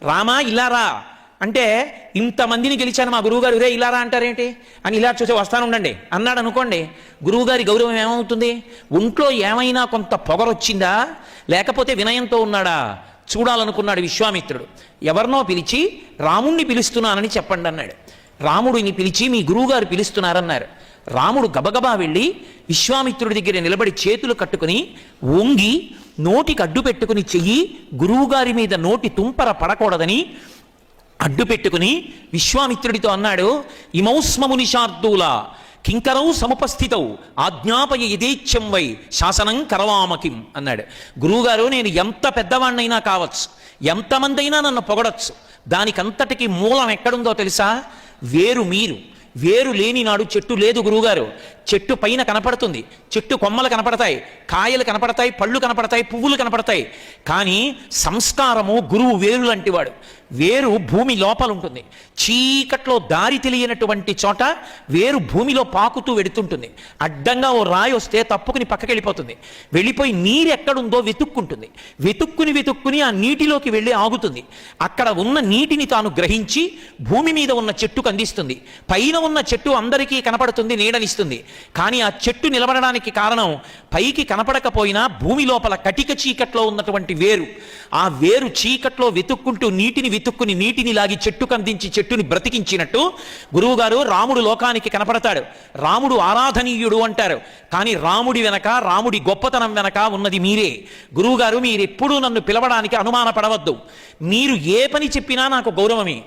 రామా ఇల్లారా అంటే ఇంతమందిని గెలిచాను మా గురువుగారు రే ఇల్లారా అంటారేంటి అని ఇలా చూసే వస్తాను ఉండండి అన్నాడు అనుకోండి, గురువుగారి గౌరవం ఏమవుతుంది? ఒంట్లో ఏమైనా కొంత పొగరొచ్చిందా, లేకపోతే వినయంతో ఉన్నాడా చూడాలనుకున్నాడు విశ్వామిత్రుడు. ఎవరినో పిలిచి రాముణ్ణి పిలుస్తున్నానని చెప్పండి అన్నాడు. రాముడిని పిలిచి మీ గురువుగారు పిలుస్తున్నారన్నారు. రాముడు గబగబా వెళ్ళి విశ్వామిత్రుడి దగ్గర నిలబడి చేతులు కట్టుకుని వంగి నోటికి అడ్డు పెట్టుకుని చెయ్యి గురువుగారి మీద నోటి తుంపర పడకూడదని అడ్డు పెట్టుకుని విశ్వామిత్రుడితో అన్నాడు, ఇమౌస్మము నిశార్దూల కింకరౌ సముపస్థితౌ ఆజ్ఞాపయ యథేచ్ఛం వై శాసనం కరవామకిం అన్నాడు. గురువుగారు నేను ఎంత పెద్దవాణ్ణైనా కావచ్చు, ఎంతమంది అయినా నన్ను పొగడచ్చు, దానికంతటికి మూలం ఎక్కడుందో తెలుసా? వేరు మీరు. వేరు లేని నాడు చెట్టు లేదు గురువుగారు. చెట్టు పైన కనపడుతుంది, చెట్టు కొమ్మలు కనపడతాయి, కాయలు కనపడతాయి, పళ్ళు కనపడతాయి, పువ్వులు కనపడతాయి. కానీ సంస్కారము గురువు వేరు లాంటి వాడు. వేరు భూమి లోపల ఉంటుంది. చీకట్లో దారి తెలియనటువంటి చోట వేరు భూమిలో పాకుతూ వెడుతుంటుంది. అడ్డంగా ఓ రాయి వస్తే తప్పుకుని పక్కకి వెళ్ళిపోతుంది. వెళ్ళిపోయి నీరు ఎక్కడుందో వెతుక్కుంటుంది. వెతుక్కుని ఆ నీటిలోకి వెళ్ళి ఆగుతుంది. అక్కడ ఉన్న నీటిని తాను గ్రహించి భూమి మీద ఉన్న చెట్టుకు అందిస్తుంది. పైన ఉన్న చెట్టు అందరికీ కనపడుతుంది, నీడనిస్తుంది. కానీ ఆ చెట్టు నిలబడడానికి కారణం పైకి కనపడకపోయినా భూమి లోపల కటిక చీకట్లో ఉన్నటువంటి వేరు. ఆ వేరు చీకట్లో వెతుక్కుంటూ నీటిని లాగి చెట్టుకు అందించి చెట్టుని బ్రతికించినట్టు గురువుగారు రాముడు లోకానికి కనపడతాడు. రాముడు ఆరాధనీయుడు అంటారు. కానీ రాముడి వెనక, రాముడి గొప్పతనం వెనక ఉన్నది మీరే. గురువుగారు మీరెప్పుడూ నన్ను పిలవడానికి అనుమానపడవద్దు. మీరు ఏ పని చెప్పినా నాకు గౌరవమే.